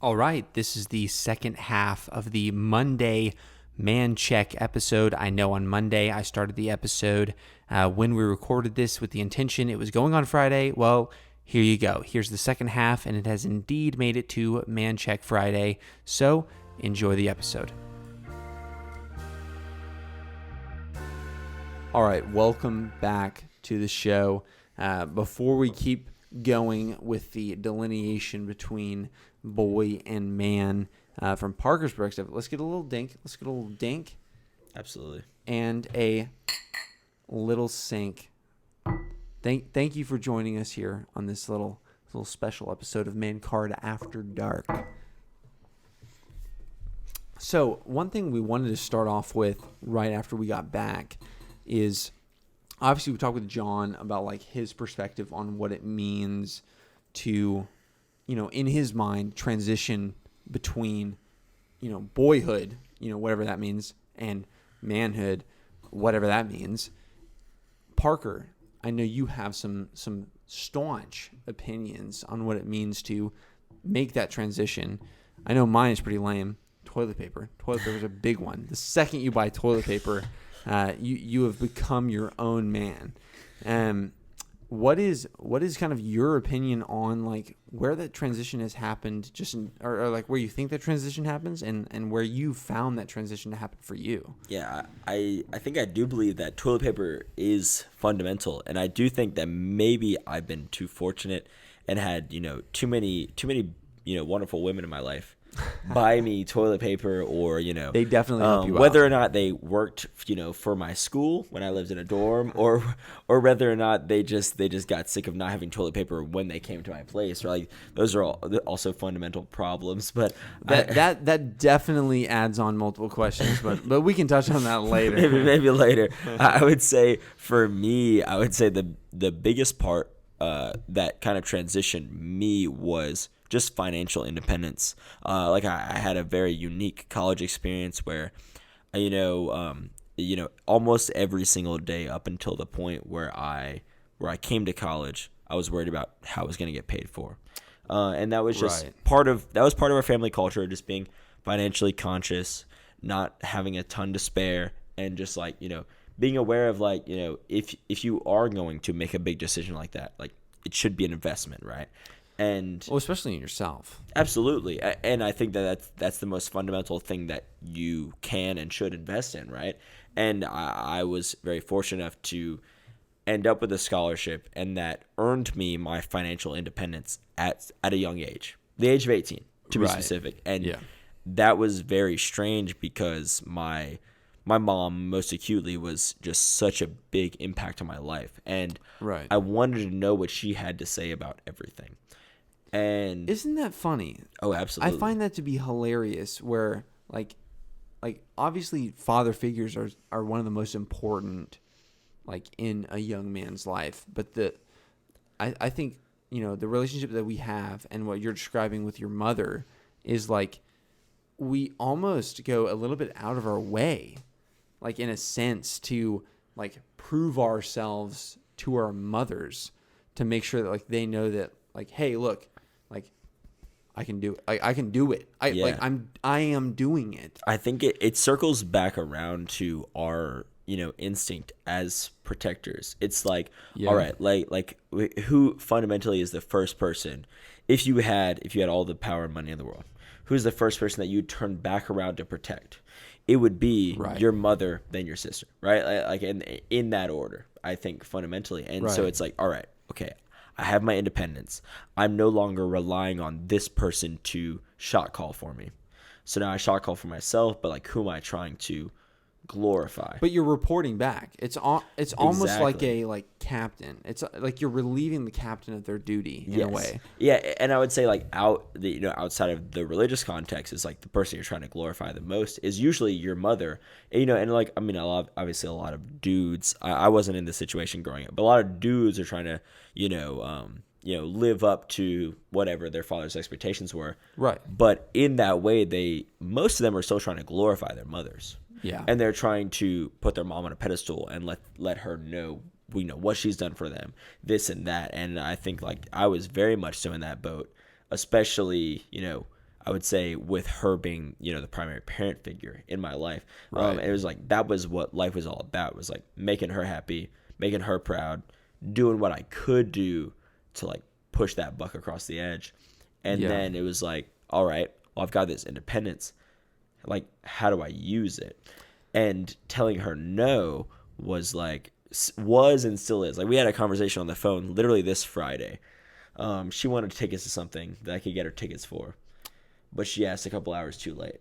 All right, this is the second half of the Monday Man Check episode. I know on Monday I started the episode when we recorded this with the intention it was going on Friday. Well, here you go. Here's the second half, and it has indeed made it to Man Check Friday. So enjoy the episode. All right, welcome back to the show. Before we keep going with the delineation between boy and man from Parker's perspective, let's get a little dink. Absolutely. And a little sink. Thank you for joining us here on this little special episode of Man Card After Dark. So one thing we wanted to start off with right after we got back is obviously we talked with John about like his perspective on what it means to, in his mind, transition between, boyhood, whatever that means, and manhood, whatever that means. Parker, I know you have some staunch opinions on what it means to make that transition. I know mine is pretty lame. Toilet paper. Toilet paper is a big one. The second you buy toilet paper, you have become your own man. What is kind of your opinion on like where that transition has happened, or like where you think that transition happens, and where you found that transition to happen for you? Yeah, I think I do believe that toilet paper is fundamental, and I do think that maybe I've been too fortunate and had too many wonderful women in my life buy me toilet paper, or they definitely help you whether out. or not they worked for my school when I lived in a dorm, or whether or not they just got sick of not having toilet paper when they came to my place, or like those are also fundamental problems. But that definitely adds on multiple questions, but we can touch on that later. maybe later. I would say for me, the biggest part that kind of transitioned me was just financial independence. Like I had a very unique college experience where, almost every single day up until the point where I came to college, I was worried about how I was going to get paid for, and that was just part of our family culture, just being financially conscious, not having a ton to spare, and just like being aware of like if you are going to make a big decision like that, like it should be an investment, right? And especially in yourself. Absolutely. And I think that's the most fundamental thing that you can and should invest in, right? And I was very fortunate enough to end up with a scholarship, and that earned me my financial independence at a young age, the age of 18 to be specific. And that was very strange because my mom most acutely was just such a big impact on my life, and I wanted to know what she had to say about everything. And isn't that funny? Oh, absolutely. I find that to be hilarious, where like obviously father figures are one of the most important like in a young man's life, but I think the relationship that we have and what you're describing with your mother is like we almost go a little bit out of our way, like in a sense, to like prove ourselves to our mothers to make sure that like they know that like, hey, look, like I can do it. I can do it. I am doing it. I think it circles back around to our instinct as protectors. It's like, all right, like who fundamentally is the first person, if you had all the power and money in the world, who's the first person that you'd turn back around to protect? It would be your mother, then your sister, right? Like in that order, I think fundamentally. And so it's like, all right, okay, I have my independence. I'm no longer relying on this person to shot call for me. So now I shot call for myself, but like who am I trying to glorify? But you're reporting back. It's almost like a captain. It's like you're relieving the captain of their duty in a way. Yeah, and I would say like outside of the religious context, is like the person you're trying to glorify the most is usually your mother. And like obviously a lot of dudes. I wasn't in this situation growing up, but a lot of dudes are trying to live up to whatever their father's expectations were. Right. But in that way, most of them are still trying to glorify their mothers. Yeah. And they're trying to put their mom on a pedestal and let her know, what she's done for them, this and that. And I think like I was very much so in that boat, especially, I would say with her being, the primary parent figure in my life. Right. It was like, that was what life was all about. It was like making her happy, making her proud, doing what I could do to like push that buck across the edge. And then it was like, all right, well, I've got this independence. Like, how do I use it? And telling her no was and still is. Like, we had a conversation on the phone literally this Friday. She wanted tickets to something that I could get her tickets for, but she asked a couple hours too late.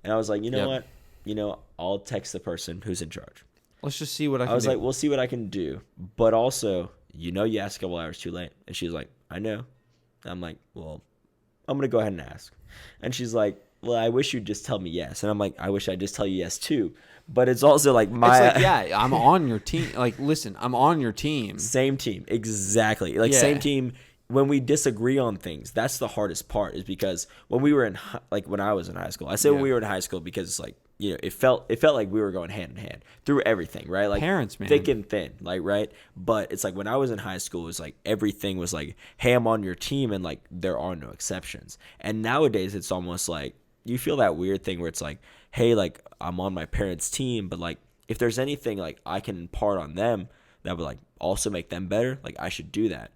And I was like, you know what? I'll text the person who's in charge. Let's just see what I can do. I was like, we'll see what I can do. But also, you asked a couple hours too late. And she's like, I know. I'm like, well, I'm going to go ahead and ask. And she's like, well, I wish you'd just tell me yes. And I'm like, I wish I'd just tell you yes too. But it's also like it's like, yeah, I'm on your team. Like, listen, I'm on your team. Same team. Exactly. Like, same team. When we disagree on things, that's the hardest part, is because when we were when I was in high school, I say when we were in high school because it's like, it felt like we were going hand in hand through everything, right? Like, parents, man, thick and thin, like, right? But it's like when I was in high school, it was like everything was like, hey, I'm on your team, and like there are no exceptions. And nowadays, it's almost like you feel that weird thing where it's like, hey, like I'm on my parents' team, but like if there's anything like I can impart on them that would like also make them better, like I should do that.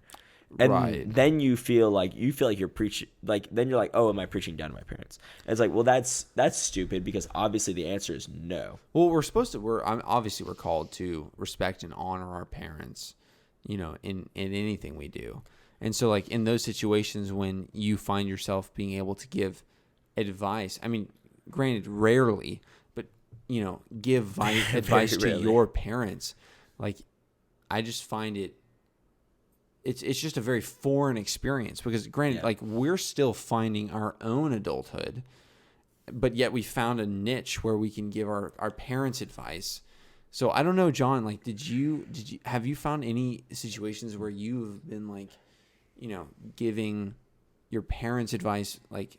And then you feel like you're preaching, like then you're like, oh, am I preaching down to my parents? And it's like, well, that's stupid, because obviously the answer is no. Well, we're called to respect and honor our parents, in anything we do. And so like in those situations when you find yourself being able to give advice, I mean, granted, rarely, but give advice to your parents, like I just find it's just a very foreign experience, because granted, like we're still finding our own adulthood, but yet we found a niche where we can give our parents advice. So I don't know, John, like, have you found any situations where you've been like, giving your parents advice, like,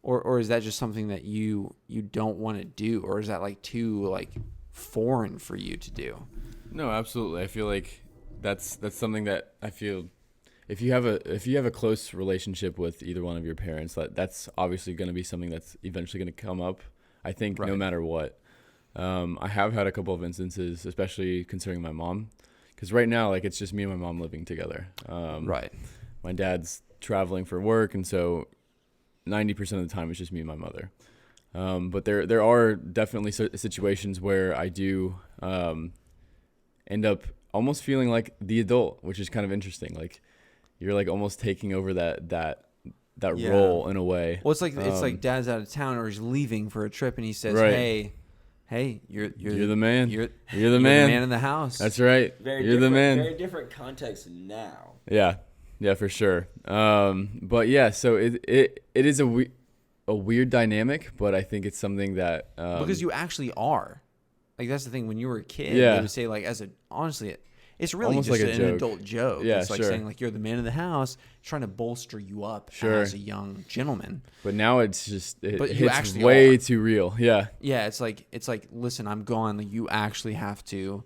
or is that just something that you don't want to do, or is that like too like foreign for you to do? No, absolutely. I feel like that's something that I feel, if you have a close relationship with either one of your parents, that's obviously going to be something that's eventually going to come up, I think, no matter what. I have had a couple of instances, especially concerning my mom, because right now, like, it's just me and my mom living together. My dad's traveling for work, and so 90% of the time it's just me and my mother. But there are definitely situations where I do end up almost feeling like the adult, which is kind of interesting. Like you're like almost taking over that role in a way. Well, it's like dad's out of town or he's leaving for a trip, and he says, "Hey, you're the man. You're the man in the house." That's right. You're the man. Very different context now. Yeah, for sure. But yeah, so it is a weird dynamic, but I think it's something that because you actually are. Like, that's the thing. When you were a kid, they would say, like, honestly, it's really almost just like an adult joke. Yeah, it's like saying, like, you're the man of the house, trying to bolster you up as a young gentleman. But now it's just, you hits actually way too real. Yeah. Yeah, it's like, listen, I'm gone. Like, you actually have to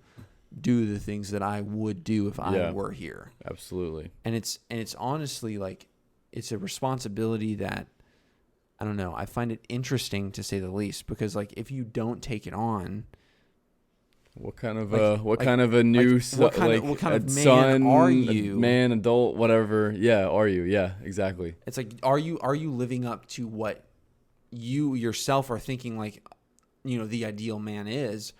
do the things that I would do if I were here. Absolutely. And it's honestly, like, it's a responsibility that, I don't know, I find it interesting, to say the least, because, like, if you don't take it on, what kind of a new what kind of man son are you? Man, adult, whatever. Yeah, are you? Yeah, exactly. It's like, are you living up to what you yourself are thinking, like, the ideal man is,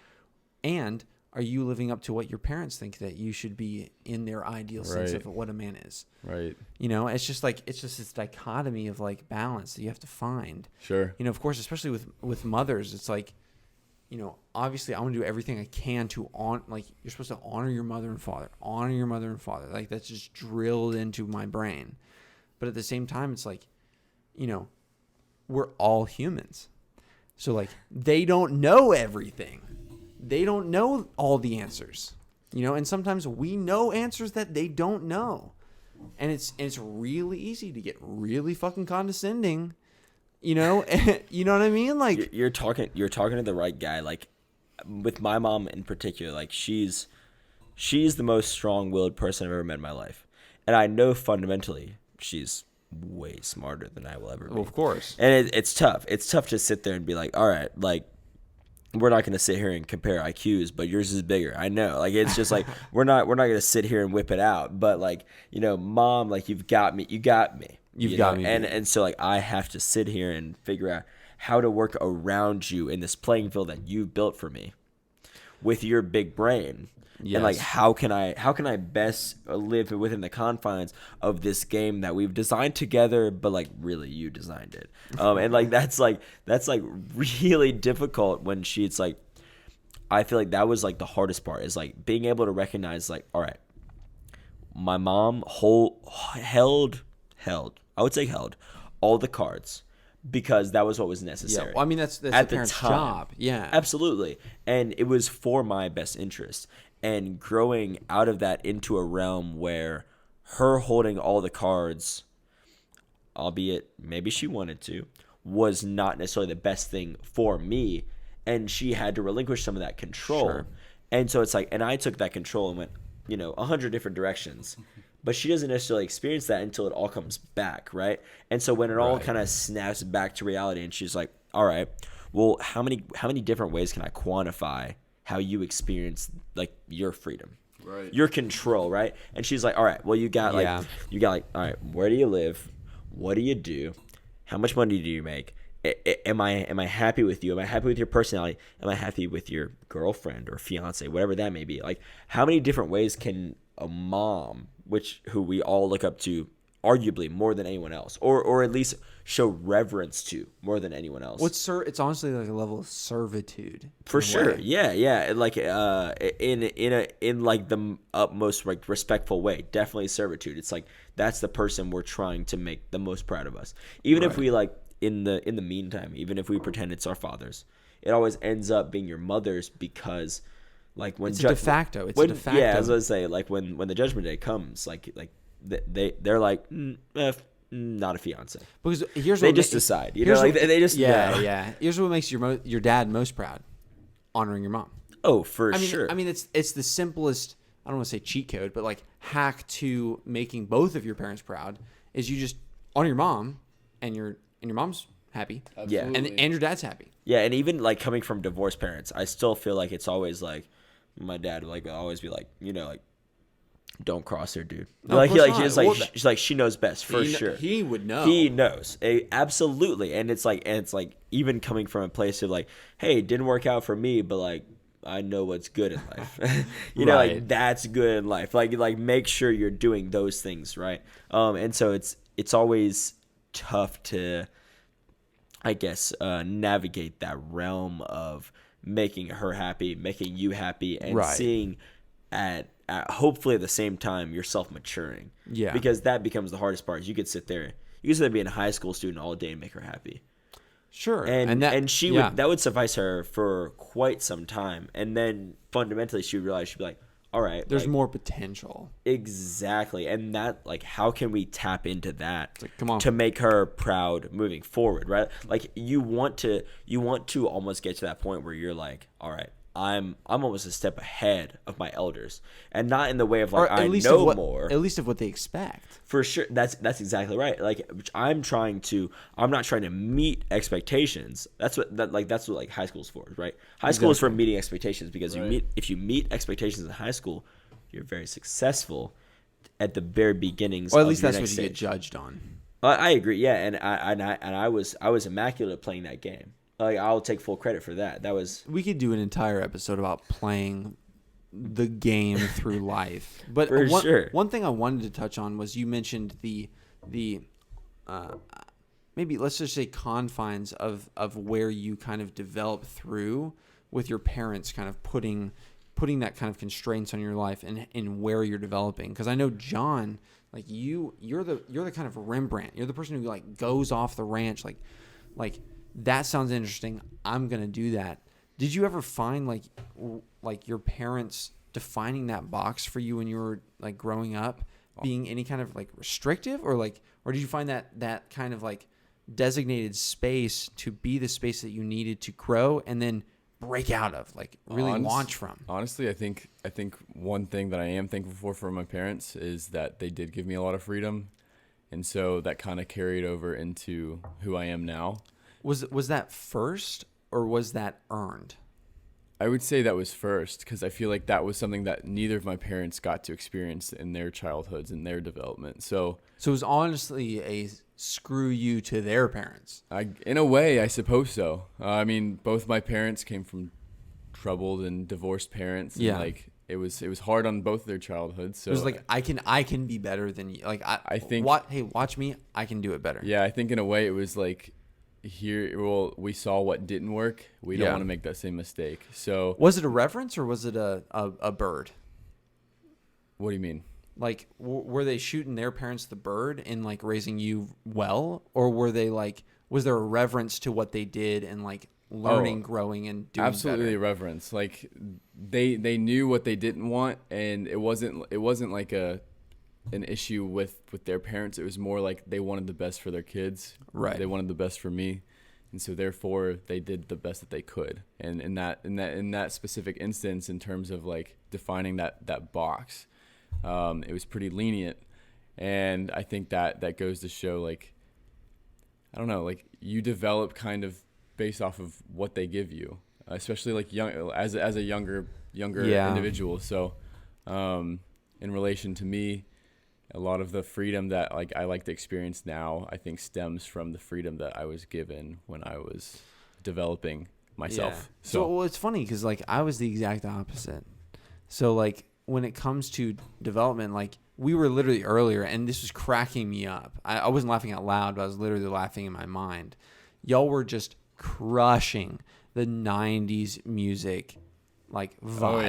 and are you living up to what your parents think that you should be in their ideal sense of what a man is? Right. It's just this dichotomy of, like, balance that you have to find. Sure. Of course, especially with mothers, it's like, obviously I want to do everything I can to you're supposed to honor your mother and father. Like, that's just drilled into my brain. But at the same time, it's like, we're all humans. So, like, they don't know everything. They don't know all the answers, and sometimes we know answers that they don't know. And it's really easy to get really fucking condescending. You know what I mean? Like, you're talking to the right guy. Like, with my mom in particular, like, she's the most strong-willed person I've ever met in my life, and I know fundamentally she's way smarter than I will ever be. Well, of course. And it's tough. It's tough to sit there and be like, all right, like, we're not going to sit here and compare IQs, but yours is bigger. I know. Like, it's just like, we're not going to sit here and whip it out. But, like, you know, Mom, like, you've got me. You got me. You've got me. And so, like, I have to sit here and figure out how to work around you in this playing field that you've built for me with your big brain. Yes. And, like, how can I best live within the confines of this game that we've designed together, but, like, really you designed it. And, like, that's really difficult when she's, like, I feel like that was, like, the hardest part is, like, being able to recognize, like, all right, my mom held all the cards because that was what was necessary. Yeah, well, I mean, that's at the parent's time. job. Yeah. Absolutely. And it was for my best interest. And growing out of that into a realm where her holding all the cards, albeit maybe she wanted to, was not necessarily the best thing for me. And she had to relinquish some of that control. Sure. And so it's like, and I took that control and went, 100 different directions. But she doesn't necessarily experience that until it all comes back, right? And so when it all kind of snaps back to reality and she's like, all right, well, how many different ways can I quantify how you experience, like, your freedom, right, your control, right? And she's like, all right, well, you got all right, where do you live? What do you do? How much money do you make? Am I happy with you? Am I happy with your personality? Am I happy with your girlfriend or fiance, whatever that may be? Like, how many different ways can a mom, who we all look up to arguably more than anyone else, or at least show reverence to more than anyone else? It's honestly like a level of servitude. For sure. Yeah. Like in like the utmost like respectful way. Definitely servitude. It's like that's the person we're trying to make the most proud of us. Even if we like in the meantime, even if we pretend it's our fathers, it always ends up being your mother's because like when it's a de facto. It's a de facto. Yeah, as I say, like when the judgment day comes, like they're like not a fiance, because they just decide, they just Here's what makes your dad most proud: honoring your mom. Oh, for sure. I mean, it's the simplest. I don't want to say cheat code, but like hack to making both of your parents proud is you just honor your mom, and your mom's happy. Absolutely. and your dad's happy. Yeah, and even like coming from divorced parents, I still feel like it's always like my dad would like always be like, like, don't cross her, dude. No, like she's like she knows best for sure. He would know. He knows. Absolutely. And it's like even coming from a place of like, hey, it didn't work out for me, but like I know what's good in life. Like that's good in life. Like make sure you're doing those things, right? And so it's always tough to, I guess, navigate that realm of making her happy, making you happy, and seeing at hopefully at the same time yourself maturing. Yeah. Because that becomes the hardest part. Is you could sit there being a high school student all day and make her happy. Sure. And she would that would suffice her for quite some time. And then fundamentally she would realize she'd be like, all right, there's more potential. Exactly. And that, like, how can we tap into that come on, to make her proud moving forward, right? Like you want to almost get to that point where you're like, all right, I'm almost a step ahead of my elders, and not in the way of like I know more, at least of what they expect. For sure, that's exactly right. Like I'm not trying to meet expectations. That's what like high school's for, right? High school is for meeting expectations, because if you meet expectations in high school, you're very successful at the very beginnings. Or at least that's what you get judged on. I agree, yeah, and I was immaculate at playing that game. Like I'll take full credit for that. We could do an entire episode about playing the game through life. But one thing I wanted to touch on was you mentioned the maybe let's just say confines of where you kind of develop through with your parents kind of putting that kind of constraints on your life and in where you're developing. Because I know John, like you're the kind of Rembrandt. You're the person who like goes off the ranch like that sounds interesting. I'm going to do that. Did you ever find like your parents defining that box for you when you were like growing up being any kind of like restrictive, or did you find that kind of like designated space to be the space that you needed to grow and then break out of, like really launch from? Honestly, I think one thing that I am thankful for my parents is that they did give me a lot of freedom. And so that kind of carried over into who I am now. Was that first or was that earned? I would say that was first, because I feel like that was something that neither of my parents got to experience in their childhoods and their development. So it was honestly a screw you to their parents. In a way, I suppose so. I mean, both my parents came from troubled and divorced parents. And Yeah. like it was hard on both their childhoods. So It was like I can be better than you. Like I think hey, watch me, I can do it better. Yeah, I think in a way it was like we saw what didn't work. We don't want to make that same mistake. So was it a reference or was it a bird? What do you mean? Like were they shooting their parents the bird in like raising you well, or were they like, was there a reverence to what they did and like learning, growing, and doing absolutely better? Reverence. Like they knew what they didn't want, and it wasn't like an issue with their parents. It was more like they wanted the best for their kids. Right. They wanted the best for me, and so therefore they did the best that they could. And in that specific instance, in terms of like defining that box, it was pretty lenient. And I think that goes to show, like, I don't know, like you develop kind of based off of what they give you, especially like young as a younger individual. So in relation to me, a lot of the freedom that like I like to experience now, I think stems from the freedom that I was given when I was developing myself. Yeah. So well, it's funny because like I was the exact opposite. So like when it comes to development, like we were literally earlier, and this was cracking me up. I wasn't laughing out loud, but I was literally laughing in my mind. Y'all were just crushing the 90s music like vibes. Oh,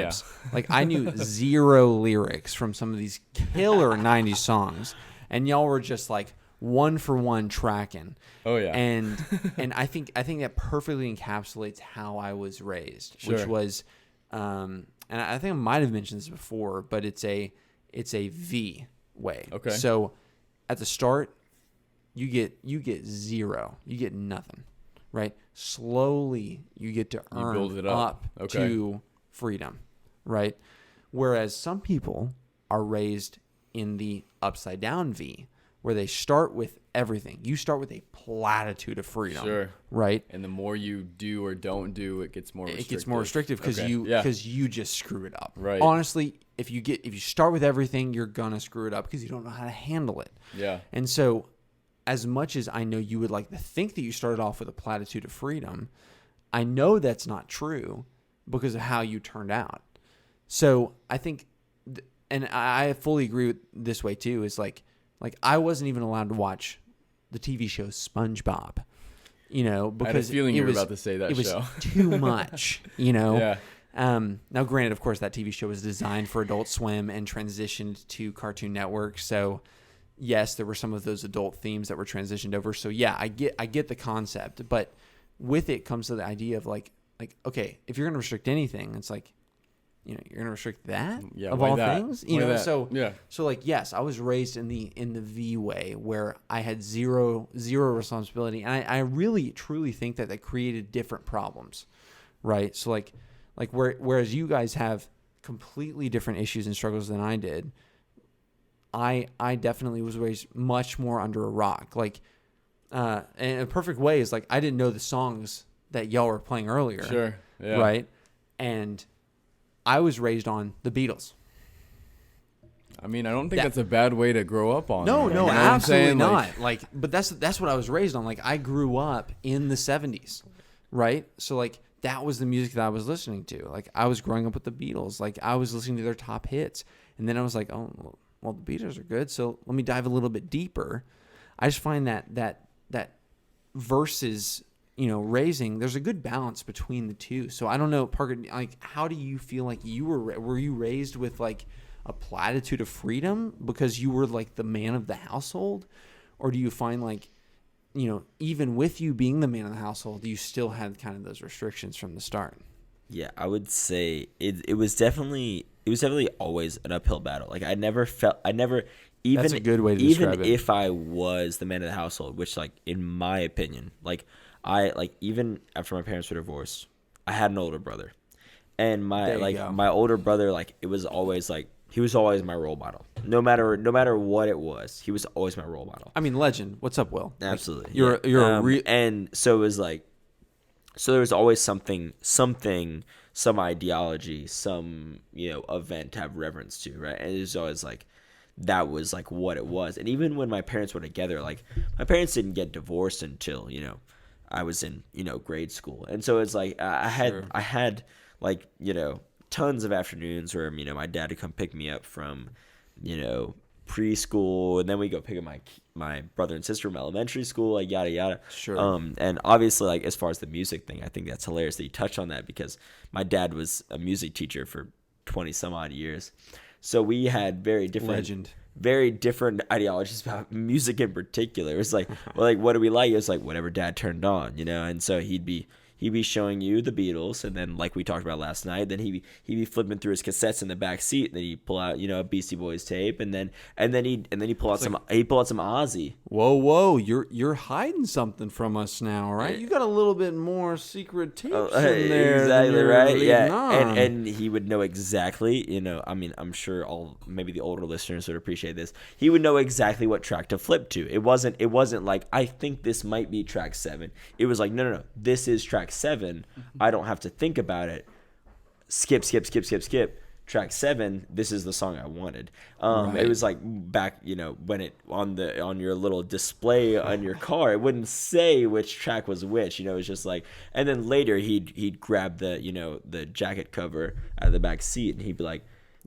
yeah. Like I knew zero lyrics from some of these killer 90s songs, and y'all were just like one for one tracking. Oh yeah. And I think that perfectly encapsulates how I was raised, which was and I think I might have mentioned this before, but it's a V way. Okay. So at the start, you get zero. You get nothing. Right? Slowly you get to earn build it up. Okay. to freedom. Right? Whereas some people are raised in the upside down V, where they start with everything. You start with a platitude of freedom. Sure. Right? And the more you do or don't do, it gets more restrictive. It gets more restrictive because you just screw it up. Right. Honestly, if you start with everything, you're gonna screw it up because you don't know how to handle it. Yeah. And so, as much as I know you would like to think that you started off with a platitude of freedom, I know that's not true because of how you turned out. So I think, and I fully agree with this way too, is like I wasn't even allowed to watch the TV show SpongeBob, because I had a feeling you were about to say that show. It was too much, Yeah. Now, granted, of course, that TV show was designed for Adult Swim and transitioned to Cartoon Network. So, yes, there were some of those adult themes that were transitioned over. So, yeah, I get the concept. But with it comes to the idea of like, okay, if you're going to restrict anything, it's like, you're going to restrict that of all things, So, yeah. So like, yes, I was raised in the V way where I had zero responsibility, and I really truly think that created different problems, right? So like whereas you guys have completely different issues and struggles than I did, I definitely was raised much more under a rock. Like, and a perfect way is like I didn't know the songs that y'all were playing earlier, Sure. Yeah. right? And I was raised on the Beatles. I mean, I don't think that's a bad way to grow up on. No, You know what I'm absolutely saying? not. Like, but that's what I was raised on. Like, I grew up in the 70s, right? So like that was the music that I was listening to. Like, I was growing up with the Beatles. Like, I was listening to their top hits, and then I was like, oh, well, the Beatles are good. So let me dive a little bit deeper. I just find that versus, raising, there's a good balance between the two. So I don't know, Parker, like, how do you feel like you were you raised with like a platitude of freedom because you were like the man of the household? Or do you find like, even with you being the man of the household, you still had kind of those restrictions from the start? Yeah, I would say it was definitely always an uphill battle. Like I never even, that's a good way to even describe it. if I was the man of the household, which like in my opinion, even after my parents were divorced, I had an older brother. And my older brother, like, it was always like he was always my role model. No matter what it was, he was always my role model. I mean, legend. What's up, Will? Absolutely. Like, you're a real. And so it was like, so there was always something, some ideology, some, event to have reverence to, right? And it was always like, that was like what it was. And even when my parents were together, like my parents didn't get divorced until, I was in, grade school. And so it's like, I had like, tons of afternoons where, my dad would come pick me up from, preschool, and then we go pick up my brother and sister from elementary school, like yada yada. Sure. And obviously, like as far as the music thing, I think that's hilarious that you touched on that, because my dad was a music teacher for 20 some odd years, so we had very different ideologies about music in particular. It was like, well, like what do we like? It was like whatever dad turned on, and so he'd be showing you the Beatles, and then like we talked about last night, then he'd be flipping through his cassettes in the back seat, and then he'd pull out a Beastie Boys tape, and then he'd pull out some Ozzy. Whoa, you're hiding something from us now, right? You got a little bit more secret tapes in there. Exactly right. Yeah, and he would know exactly. I mean, I'm sure maybe the older listeners would appreciate this. He would know exactly what track to flip to. It wasn't like, I think this might be track 7. It was like, no, this is track 7. I don't have to think about it. Skip. Track 7. This is the song I wanted. Right. It was like back, when it on your little display on your car, it wouldn't say which track was which. It was just like, and then later he'd grab the the jacket cover out of the back seat, and he'd be like,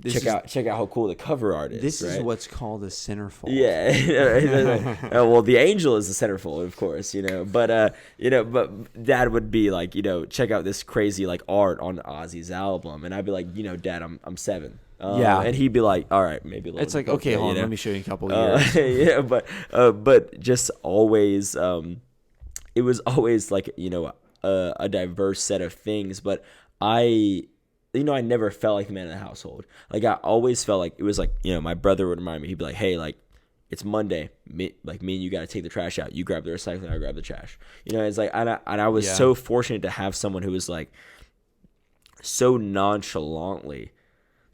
check out how cool the cover art is. This right? is what's called a centerfold. Yeah. Well, the angel is the centerfold, of course, but dad would be like, check out this crazy like art on Ozzy's album, and I'd be like, Dad, I'm 7. And he'd be like, all right, maybe a little. It's like, okay, hold on, let me show you a couple of years. Yeah, but just always, it was always like, a diverse set of things, but I never felt like the man of the household. Like I always felt like it was like, my brother would remind me. He'd be like, hey, like it's Monday. Me and you got to take the trash out. You grab the recycling, I grab the trash. It's like, and I was so fortunate to have someone who was like so nonchalantly,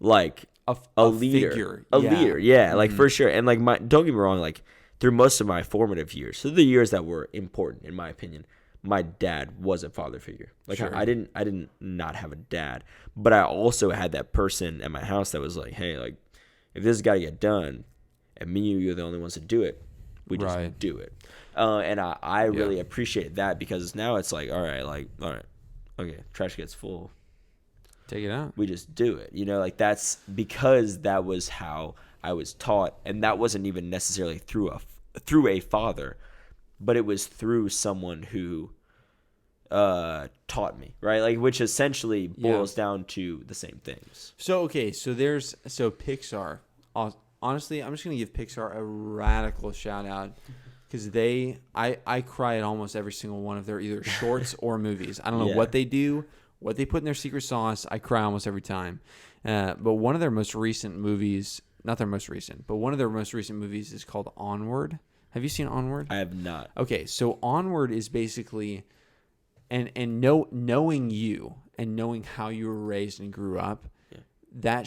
like a leader, figure. Leader. Yeah. Like for sure. And like don't get me wrong, like through most of my formative years, so the years that were important in my opinion, my dad was a father figure. Like sure. I didn't not have a dad, but I also had that person at my house that was like, hey, like if this has got to get done, and me and you're the only ones to do it, we just do it. And I really appreciate that, because now it's like, all right, okay, trash gets full, take it out. We just do it. Like that's because that was how I was taught, and that wasn't even necessarily through a father, but it was through someone who taught me, right? Like, which essentially boils down to the same things. So Pixar. Honestly, I'm just gonna give Pixar a radical shout out, because I cry at almost every single one of their either shorts or movies. I don't know what they do, what they put in their secret sauce. I cry almost every time. But one of their most recent movies, not their most recent, but one of their most recent movies is called Onward. Have you seen Onward? I have not. Okay, so Onward is basically, knowing you and knowing how you were raised and grew up, that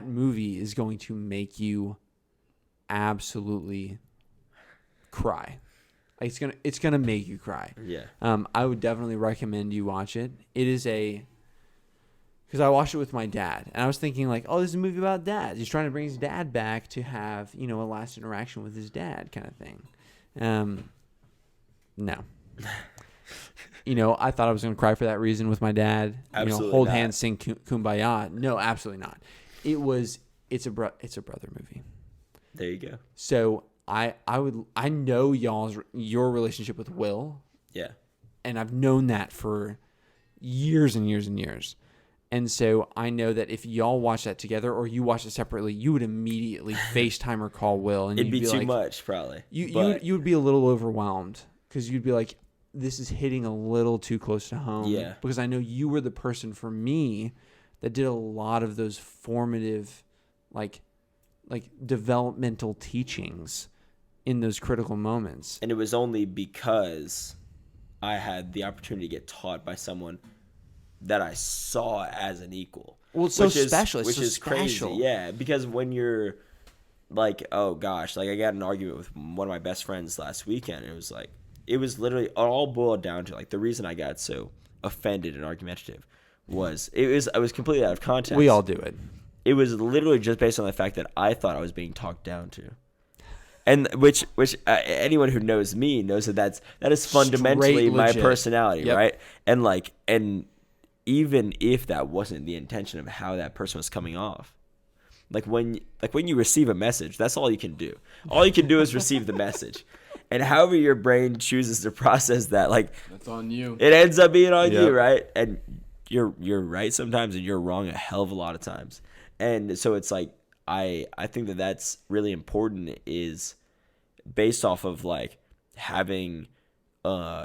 movie is going to make you absolutely cry. Like it's gonna make you cry. Yeah. I would definitely recommend you watch it. It is because I watched it with my dad, and I was thinking like, oh, this is a movie about dad. He's trying to bring his dad back to have, a last interaction with his dad kind of thing. No. I thought I was going to cry for that reason with my dad. Absolutely hold not. hands, sing Kumbaya. No, absolutely not. It's a brother movie. There you go. So I know your relationship with Will. Yeah. And I've known that for years and years and years. And so I know that if y'all watch that together or you watch it separately, you would immediately FaceTime or call Will, and it'd be too like, much probably. You would be a little overwhelmed, because you'd be like, this is hitting a little too close to home. Yeah. Because I know you were the person for me that did a lot of those formative, like developmental teachings in those critical moments. And it was only because I had the opportunity to get taught by someone that I saw as an equal. Well, it's so special. It's which so is special. crazy. Yeah, because when you're like, oh gosh, like I got in an argument with one of my best friends last weekend. And it was literally all boiled down to like the reason I got so offended and argumentative was I was completely out of context. We all do it. It was literally just based on the fact that I thought I was being talked down to. And which anyone who knows me knows that is fundamentally my personality, right? And even if that wasn't the intention of how that person was coming off, like when you receive a message, that's all you can do. All you can do is receive the message, and however your brain chooses to process that, like that's on you. It ends up being on you, right? And you're right sometimes, and you're wrong a hell of a lot of times. And so it's like I think that's really important, is based off of like having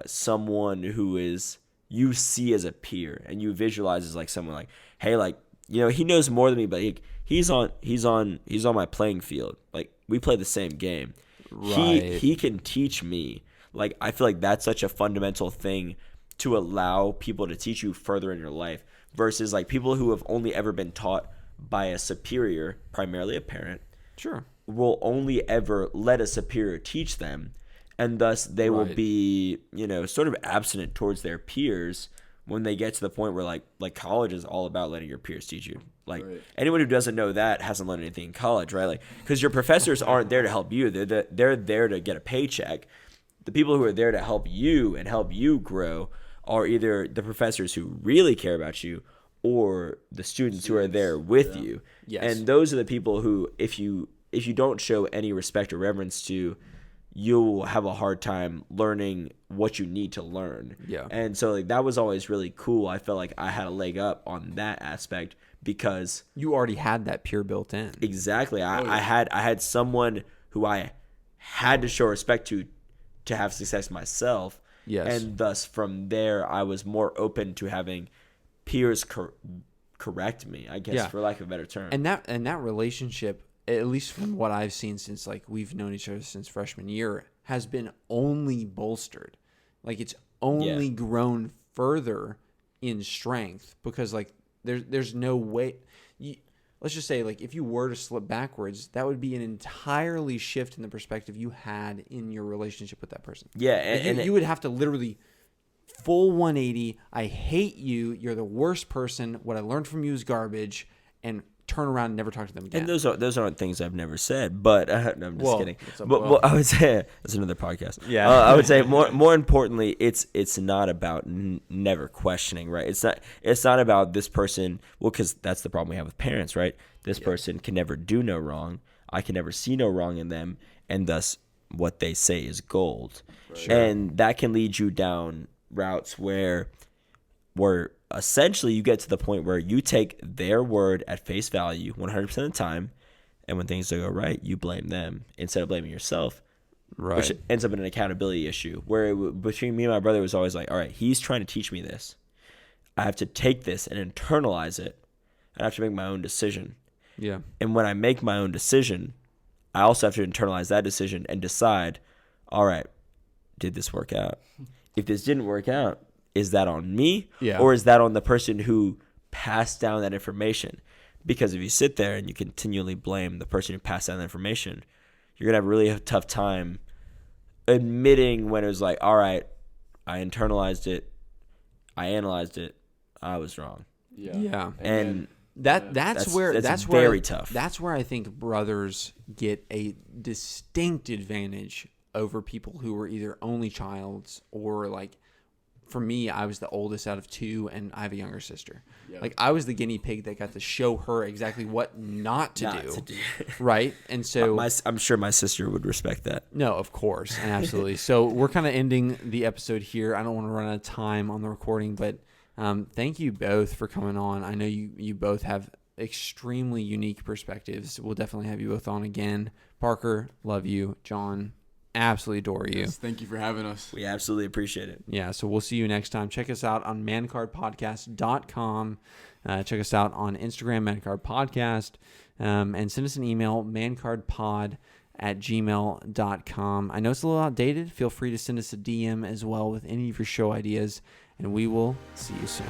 someone who is you see as a peer and you visualize as like someone like, hey, like, you know, he knows more than me, but he's on my playing field. Like we play the same game. Right. He can teach me. Like I feel like that's such a fundamental thing to allow people to teach you further in your life versus like people who have only ever been taught by a superior, primarily a parent. Sure. Will only ever let a superior teach them, and thus they will be, you know, sort of abstinent towards their peers when they get to the point where like college is all about letting your peers teach you. Like anyone who doesn't know that hasn't learned anything in college, right? Like because your professors aren't there to help you; they're there to get a paycheck. The people who are there to help you and help you grow are either the professors who really care about you or the students who are there with you. Yes. And those are the people who, if you don't show any respect or reverence to, you'll have a hard time learning what you need to learn. Yeah. And so like that was always really cool. I felt like I had a leg up on that aspect because you already had that peer built in. Exactly. I had someone who I had to show respect to have success myself. Yes. And thus from there I was more open to having peers correct me, I guess, for lack of a better term. And that relationship, at least from what I've seen since like we've known each other since freshman year, has been only bolstered. Like it's only grown further in strength because like there's no way. Let's just say like if you were to slip backwards, that would be an entirely shift in the perspective you had in your relationship with that person. Yeah, and you would have to literally full 180. I hate you. You're the worst person. What I learned from you is garbage, and turn around and never talk to them again. And those aren't things I've never said, but no, I'm just kidding. But I would say that's another podcast. Yeah, I would say more importantly, it's not about never questioning, right? It's not about this person. Well, because that's the problem we have with parents, right? This person can never do no wrong. I can never see no wrong in them, and thus what they say is gold. Right. And that can lead you down routes where essentially you get to the point where you take their word at face value 100% of the time, and when things don't go right, you blame them instead of blaming yourself, which ends up in an accountability issue where between me and my brother it was always like, all right, he's trying to teach me this. I have to take this and internalize it. I have to make my own decision. Yeah. And when I make my own decision, I also have to internalize that decision and decide, all right, did this work out? If this didn't work out, is that on me or is that on the person who passed down that information? Because if you sit there and you continually blame the person who passed down the information, you're going to have a really tough time admitting when it was like, all right, I internalized it, I analyzed it, I was wrong. Yeah. And that's very tough. That's where I think brothers get a distinct advantage over people who were either only childs or like, for me, I was the oldest out of two, and I have a younger sister. Yep. Like I was the guinea pig that got to show her exactly what not to do. Right? And so I'm sure my sister would respect that. No, of course, and absolutely. So we're kind of ending the episode here. I don't want to run out of time on the recording, but thank you both for coming on. I know you both have extremely unique perspectives. We'll definitely have you both on again. Parker, love you. John, absolutely adore you. Yes, thank you for having us. We absolutely appreciate it. Yeah, so we'll see you next time. Check us out on mancardpodcast.com. Check us out on Instagram, mancardpodcast, and send us an email, mancardpod@gmail.com. I know it's a little outdated. Feel free to send us a DM as well with any of your show ideas, and we will see you soon.